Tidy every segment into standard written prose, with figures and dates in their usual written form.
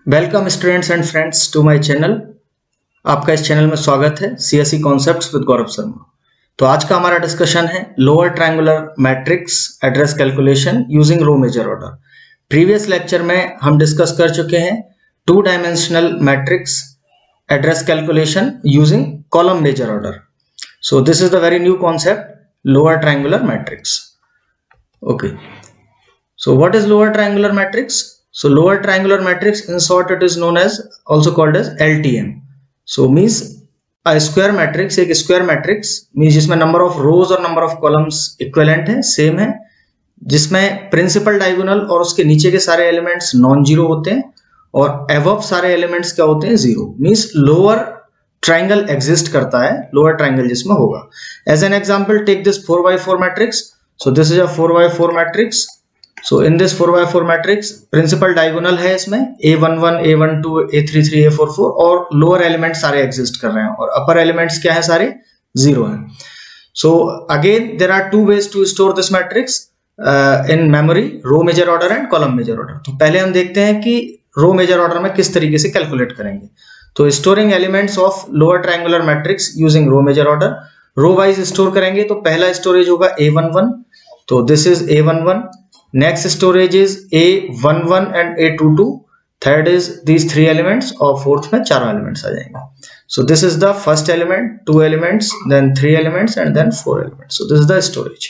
Welcome students and friends to my channel. आपका इस channel में स्वागत है CSE concepts with Gaurav Sharma. तो आज का हमारा डिस्कशन है lower triangular matrix address calculation using row major order. Previous lecture में हम डिस्कस कर चुके हैं two dimensional matrix address calculation using column major order. So this is the very new concept lower triangular matrix. Okay, so what is lower triangular matrix? So lower triangular matrix, in short, it is known as also called as LTM. So means a square matrix, एक square matrix means जिसमें number of rows और number of columns equivalent है, same है, जिसमें principal diagonal और उसके नीचे के सारे elements नॉन जीरो होते हैं और above सारे elements क्या होते हैं, zero. means lower triangle exist करता है, lower triangle जिसमें होगा। As an example, take this 4x4 matrix. So this is a 4x4 matrix. So in this 4x4 matrix principal diagonal है इसमें a11, a12, a33, a44 और lower elements सारे exist कर रहे हैं और upper elements क्या है, सारे zero हैं। So again there are two ways to store this matrix in memory, row measure order and column measure order। तो पहले हम देखते हैं कि row measure order में किस तरीके से calculate करेंगे। तो storing elements of lower triangular matrix using row measure order, row wise store करेंगे। तो पहला storage होगा a11, तो this is a11। Next storage is A11 and A22, third is these three elements और fourth में चारों elements आ जाएंगे। So this is the first element, two elements, then three elements and then four elements. So this is the storage।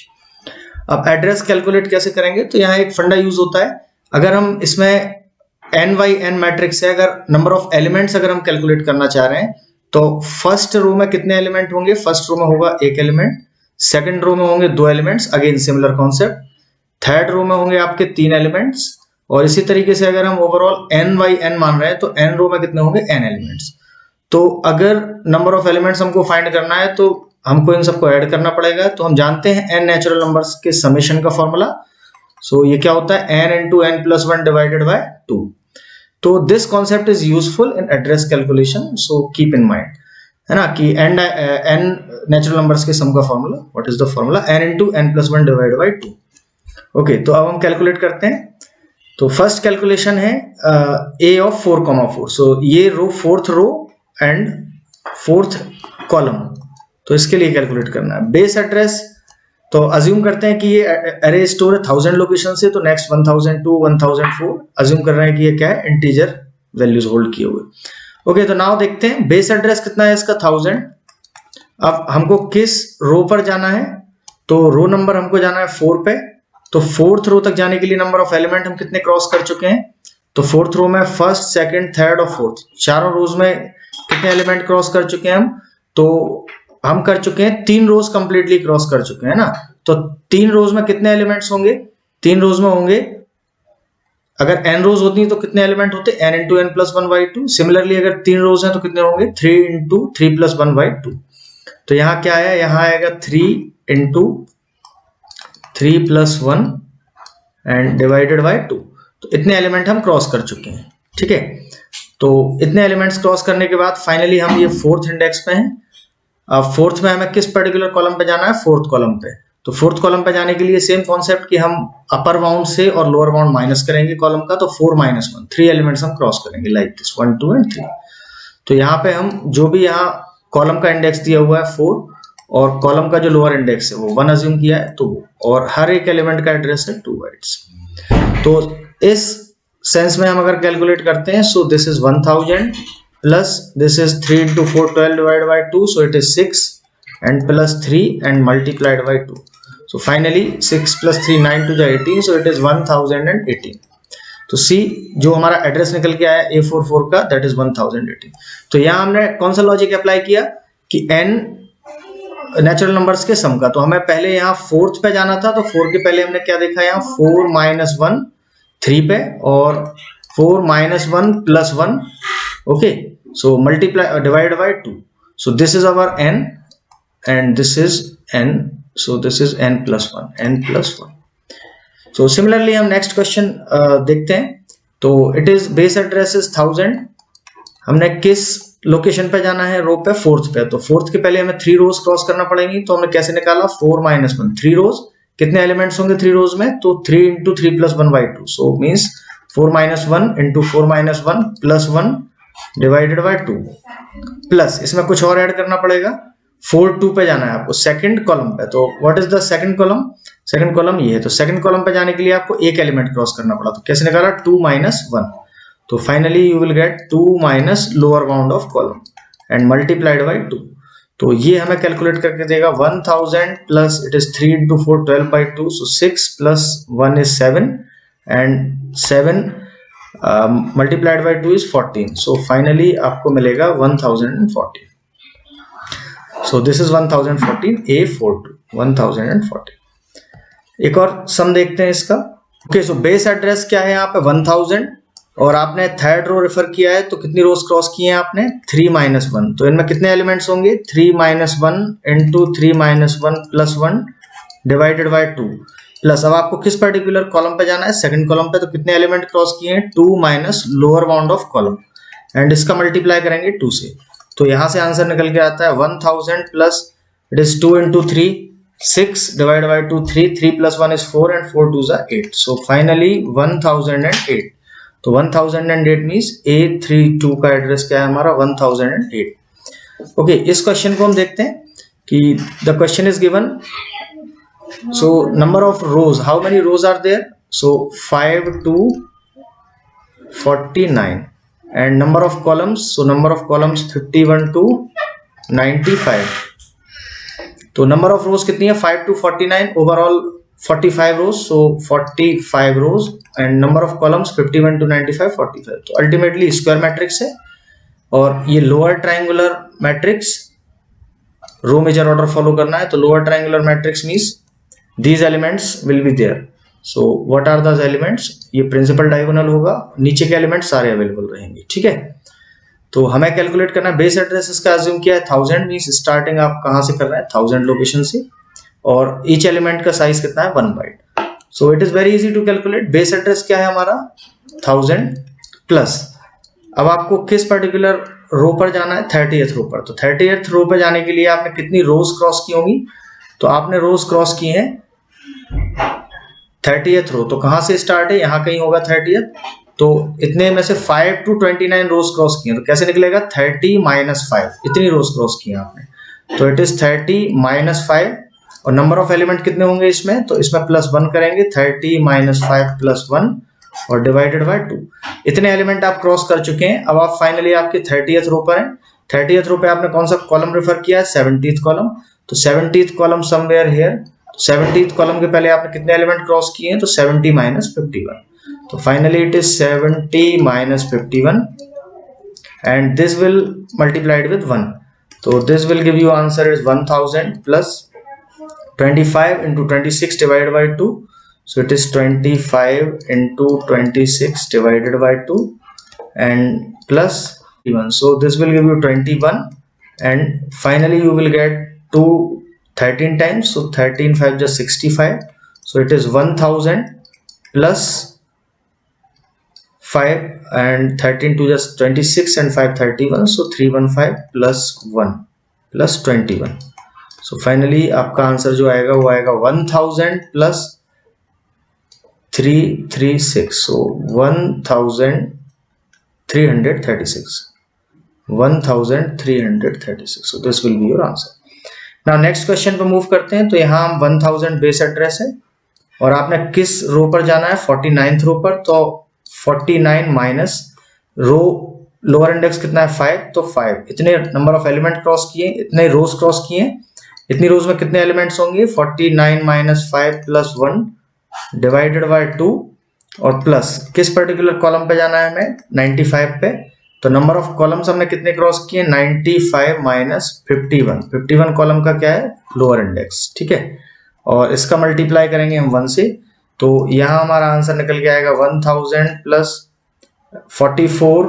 अब address calculate कैसे करेंगे? तो यहाँ एक फंडा यूज होता है। अगर हम इसमें n by n मैट्रिक्स है, अगर नंबर ऑफ एलिमेंट्स अगर हम कैलकुलेट करना चाह रहे हैं तो फर्स्ट रो में कितने एलिमेंट होंगे? फर्स्ट रो में होगा एक एलिमेंट, सेकंड रो में होंगे दो elements, again similar concept, third row में होंगे आपके तीन एलिमेंट्स और इसी तरीके से अगर हम ओवरऑल n बाई n मान रहे हैं तो n रो में कितने होंगे? n elements. तो अगर नंबर ऑफ एलिमेंट्स हमको फाइंड करना है तो हमको इन सबको ऐड करना पड़ेगा। तो हम जानते हैं n नेचुरल नंबर्स के समेशन का फॉर्मूला। सो ये क्या होता है? n into n plus one divided by 2। तो this concept is useful in address calculation, so keep in mind, है ना, कि n नेचुरल नंबर्स के सम का formula, what is the formula? n into n plus one divided by 2। Okay, तो अब हम calculate करते हैं। तो फर्स्ट कैलकुलेशन है a ऑफ 4,4। सो ये row fourth row and fourth column, तो इसके लिए कैलकुलेट करना है। बेस एड्रेस तो अज्यूम करते हैं कि ये अरे स्टोर है 1000 लोकेशन से, तो नेक्स्ट 1002, 1004 अज्यूम कर रहे हैं कि ये क्या है, इंटीजर वैल्यूज होल्ड किए हुए। ओके, तो नाउ देखते हैं बेस एड्रेस कितना है इसका, 1000। अब हमको किस रो पर जाना है? तो रो नंबर हमको जाना है 4 पे। तो फोर्थ रो तक जाने के लिए नंबर ऑफ एलिमेंट हम कितने क्रॉस कर चुके हैं? तो फोर्थ रो में फर्स्ट, सेकंड, थर्ड और फोर्थ, चारों रोज में कितने एलिमेंट क्रॉस कर चुके हैं हम? तो हम कर चुके हैं 3 रोज कंप्लीटली क्रॉस कर चुके हैं ना। तो 3 रोज में कितने एलिमेंट्स होंगे? 3 रोज में होंगे, अगर n रोज होती तो कितने एलिमेंट होते? n into n plus one by 2। Similarly अगर 3 रोज हैं तो कितने होंगे? 3 इंटू 3 प्लस वन बाई 2। तो यहाँ क्या है? यहाँ आएगा 3 into 3 plus 1 and divided by 2। तो इतने एलिमेंट हम क्रॉस कर चुके हैं, ठीक है। तो इतने एलिमेंट्स क्रॉस करने के बाद फाइनली हम ये फोर्थ इंडेक्स पे हैं। अब फोर्थ में हमें किस पर्टिकुलर कॉलम पे जाना है? फोर्थ कॉलम पे। तो फोर्थ कॉलम पे जाने के लिए सेम कॉन्सेप्ट कि हम अपर बाउंड से और लोअर बाउंड माइनस करेंगे कॉलम का। तो 4 माइनस 1, 3 एलिमेंट्स हम क्रॉस करेंगे लाइक दिस, 1, 2 एंड 3। तो यहाँ पे हम जो भी यहाँ कॉलम का इंडेक्स दिया हुआ है 4 और कॉलम का जो लोअर इंडेक्स है वो 1 अज्यूम किया है, तो और हर एक एलिमेंट का एड्रेस है 2 बाइट्स। तो इस सेंस में हम अगर कैलकुलेट करते हैं, so this is 1000 plus this is 3 into 4 12 divide by 2, so it is 6 and plus 3 and multiplied by 2। So finally 6 plus 3 9 two 18, so it is 1018। तो सी जो हमारा एड्रेस निकल के आया A44 का, दैट इज 1018। तो यहाँ हमने कौन सा लॉजिक अप्लाई किया कि n नेचुरल नंबर्स के सम का। तो हमें पहले यहाँ फोर्थ पे जाना था, तो 4 के पहले हमने क्या देखा? यहाँ 4 माइनस 1 3 पे और 4 minus 1 plus 1। Okay, so multiply divide by 2। So this is our n and this is n, so this is n plus 1, n plus 1। So similarly हम नेक्स्ट क्वेश्चन देखते हैं। तो it is base address is 1000। हमने किस location पे जाना है? रो पे, फोर्थ पे। तो फोर्थ के पहले हमें 3 रोज क्रॉस करना पड़ेगी। तो हमने कैसे निकाला? 4 माइनस 1, 3 रोज, कितने एलिमेंट्स होंगे 3 रोज में? तो 3 into 3 plus 1 by 2, so means 4 minus 1 into 4 minus 1 plus 1 divided by 2 plus इसमें कुछ और ऐड करना पड़ेगा 4 2 पे जाना है आपको सेकंड कॉलम पे। तो what is the second column? Second column ये है। तो सेकंड कॉलम पे जाने के लिए आपको एक एलिमेंट क्रॉस करना पड़ा। तो कैसे निकाला? 2 माइनस 1। तो finally you will get 2 minus lower bound of column and multiplied by 2। तो ये हमें कैलकुलेट करके देगा 1000 plus it is 3 into 4 12 by 2 so 6 plus 1 is 7 and 7 multiplied by 2 is 14। So finally आपको मिलेगा 1014। सो दिस इज 1014 A42 1014। एक और सम देखते हैं इसका। ओके सो बेस एड्रेस क्या है यहाँ पे 1000 और आपने थर्ड रो रेफर किया है तो कितनी रोज क्रॉस किए हैं आपने 3 माइनस 1। तो इनमें कितने एलिमेंट्स होंगे 3 minus 1 into 3 minus 1 plus 1 divided by 2 plus अब आपको किस पर्टिकुलर कॉलम पे जाना है सेकंड कॉलम पे। तो कितने एलिमेंट क्रॉस किए हैं 2 minus lower bound of column and इसका मल्टीप्लाई करेंगे 2 से। तो यहां से आंसर निकल के आता है 1000 plus it is 2 into 3 6 divide by 2 3 plus 1 is 4 and 4 2 is 8। So finally 1008। तो 1008 मीन्स A32 का एड्रेस क्या है हमारा 1008। ओके इस क्वेश्चन को हम देखते हैं कि the question is given. So number of rows, how many rows are there? So 5 to 49 and number of columns, so number of columns 51 to 95। तो नंबर ऑफ रोज कितनी है 5 to 49 overall 45 rows. So 45 rows and number of columns 51 to 95 45। तो ultimately square matrix है और ये lower triangular matrix row major order follow करना है। तो lower triangular matrix means these elements will be there। so what are those elements? ये principal diagonal होगा, नीचे के एलिमेंट सारे अवेलेबल रहेंगे। ठीक है तो हमें कैलकुलेट करना है बेस एड्रेस इसका अज्यूम किया है 1000 मींस स्टार्टिंग आप कहां से कर रहे हैं 1000 लोकेशन से और ईच एलिमेंट का साइज कितना है 1 byte. So it is very easy to calculate. Base address क्या है हमारा 1000 प्लस अब आपको किस पर्टिकुलर रो पर जाना है 30th रो पर। तो 30th रो पर जाने के लिए आपने कितनी रोज क्रॉस की होंगी? तो आपने रोज क्रॉस की हैं 30th रो। तो कहां से स्टार्ट है यहाँ कहीं होगा 30th। तो इतने में से 5 to 29 रोज क्रॉस किए तो कैसे निकलेगा 30 माइनस 5। इतनी रोज क्रॉस किए आपने तो इट इज 30 माइनस 5 और नंबर ऑफ एलिमेंट कितने होंगे इसमें? तो इसमें प्लस 1 करेंगे 30 माइनस 5 प्लस 1 और डिवाइडेड बाय 2। इतने एलिमेंट आप क्रॉस कर चुके हैं। अब आप फाइनली आपके 30th रो पर हैं। 30th रो पे आपने कौन सा कॉलम रेफर किया है 70th कॉलम। तो 70th column somewhere here. 70th column के पहले आपने कितने एलिमेंट क्रॉस किए हैं? तो 70 माइनस 51। तो finally it is 70 minus 51 and this will multiplied with 1। तो this will give you answer is 1000 plus 25 into 26 divided by 2। so it is 25 into 26 divided by 2 and plus 1। so this will give you 21 and finally you will get 2 13 times। so 13 5 just 65। so it is 1000 plus 5 and 13 2 just 26 and 5 31। so 315 plus 1 plus 21। so finally आपका answer जो आएगा वो आएगा 1000 plus 336। so 1336 1336। so this will be your answer। now next question पे move करते हैं। तो यहाँ हम 1000 बेस एड्रेस है और आपने किस रो पर जाना है 49th रो पर। तो 49 माइनस रो लोअर इंडेक्स कितना है 5। तो 5 इतने नंबर ऑफ एलिमेंट क्रॉस किए, इतने रोज क्रॉस किए। इतनी रोज में कितने एलिमेंट्स होंगे 49 माइनस 5 प्लस 1 डिवाइडेड बाय 2 और प्लस किस पर्टिकुलर कॉलम पे जाना है हमें 95 पे। तो नंबर ऑफ कॉलम्स हमने कितने क्रॉस किए 95 माइनस 51। 51 कॉलम का क्या है लोअर इंडेक्स। ठीक है और इसका मल्टीप्लाई करेंगे हम 1 से। तो यहाँ हमारा आंसर निकल के आएगा 1000 plus 44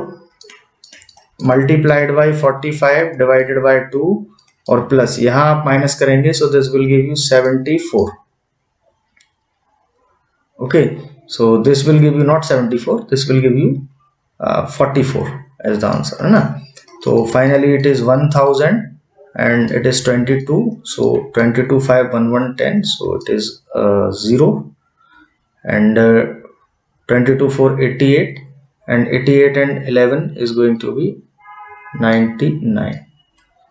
multiplied by 45 divided by 2 और प्लस यहाँ आप माइनस करेंगे। So this will give you 74। Okay so this will give you not 74, this will give you 44 as the answer है ना। तो finally it is 1000 and it is 22। so 22 5 1 1 10। so it is 0 and 22 4 88 and 88 and 11 is going to be 99.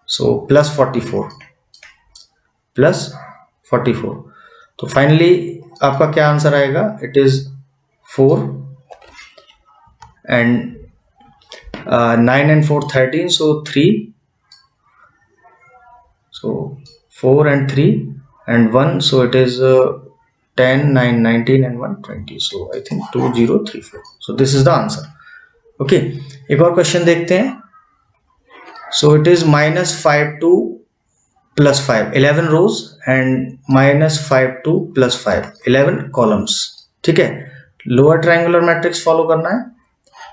So plus 44 तो finally आपका क्या answer आएगा? It is 4 and 9 and 4 13, so 3, so 4 and 3 and 1, so it is 10 9 19 and 1 20, so I think 2034. so this is the answer. okay, एक और question देखते हैं. so it is -5 2 plus 5, 11 rows and -5 2 plus 5, 11 columns. ठीक है, lower triangular matrix follow करना है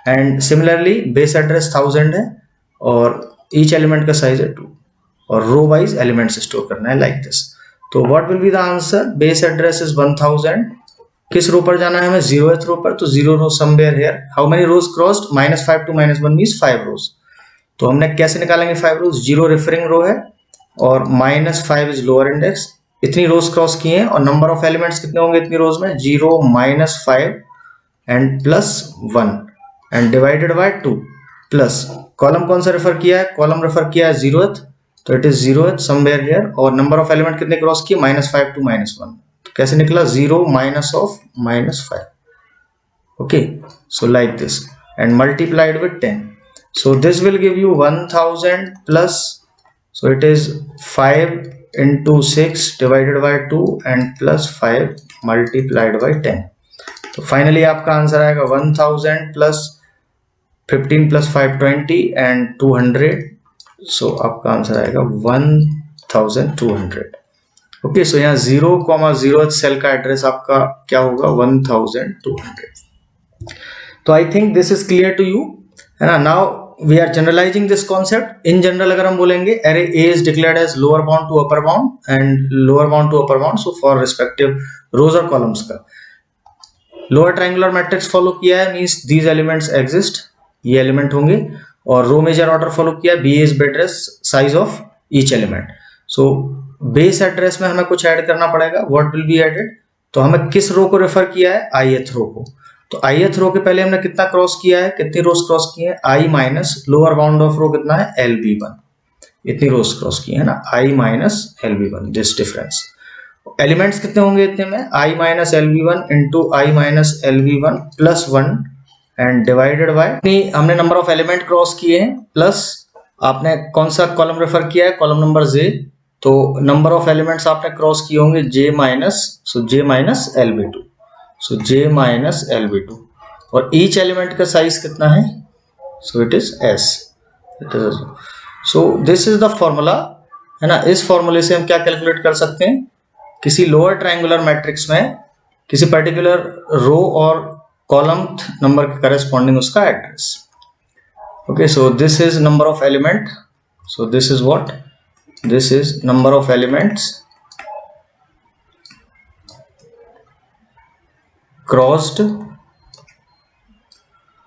and similarly base address 1000 है और ईच एलिमेंट का साइज है 2 और रो वाइज एलिमेंट्स स्टोर करना है लाइक दिस. तो what will be the answer? Base address is 1000. किस रो पर जाना है हमें? 0th रो पर. तो 0 row somewhere here. How many rows crossed? -5 to -1 means 5 rows. तो हमने कैसे निकालेंगे 5 रोज? 0 रेफरिंग रो है और -5 इज लोअर इंडेक्स. इतनी रोज क्रॉस किए हैं और नंबर ऑफ एलिमेंट्स कितने होंगे इतनी रोज में? 0 -5 and +1 and divided by 2 plus column कौन सा रेफर किया है? कॉलम रेफर किया है 0th, तो it is 0th somewhere here. और नंबर ऑफ एलिमेंट कितने क्रॉस किए? -5 to -1. तो कैसे निकला? 0 minus of -5. Okay, so like this and multiplied with 10. So this will give you 1000 plus, so it is 5 into 6 divided by 2 and plus 5 multiplied by 10. तो finally आपका answer आएगा 1000 plus 15 plus 5 20 and 200. सो आपका answer आएगा 1200. Okay, सो यहाँ 0,0th cell का address आपका क्या होगा? 1200. तो I think this is clear to you, है ना. Now we are generalizing this concept. in general अगर हम बोलेंगे array A is declared as lower bound to upper bound and lower bound to upper bound, so for respective rows और columns का lower triangular matrix follow किया है means these elements exist, ये element होंगे. और row major order follow किया, B is address size of each element. so base address में हमें कुछ add करना पड़ेगा. what will be added? तो हमें किस रो को रेफर किया है? ith रो को. तो ith रो के पहले हमने कितना क्रॉस किया है? कितनी रोज क्रॉस की है? i minus lower bound of row कितना है? LB1. इतनी रोज क्रॉस की है ना, i minus LB1, this difference. Elements कितने होंगे इतने में? i minus LB1 into i minus LB1 plus 1 and divided by हमने नंबर ऑफ एलिमेंट क्रॉस किए हैं प्लस आपने कौन सा कॉलम रेफर किया है? Column number J. तो नंबर ऑफ एलिमेंट्स आपने क्रॉस किए होंगे J माइनस, सो J minus LB2. so J minus LB2 और each element का साइज कितना है? so it is S. so this is the formula, है ना. इस फॉर्मूले से हम क्या कैलकुलेट कर सकते हैं? किसी लोअर ट्रायंगुलर मैट्रिक्स में किसी पर्टिकुलर रो और कॉलम नंबर के करस्पॉन्डिंग उसका address. Okay, so this is number of element. so this is what? this is number of elements crossed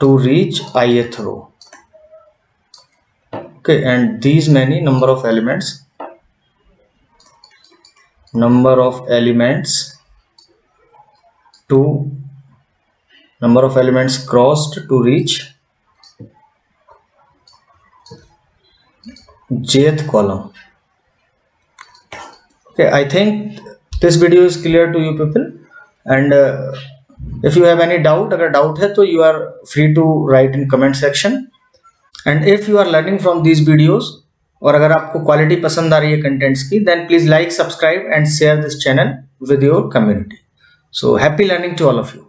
to reach ith row. okay, and these many number of elements crossed to reach jth column. okay, I think this video is clear to you people, and if you have any doubt, अगर doubt है तो you are free to write in comment section. and if you are learning from these videos और अगर आपको quality पसंद आ रही है contents की, then please like, subscribe and share this channel with your community. so happy learning to all of you.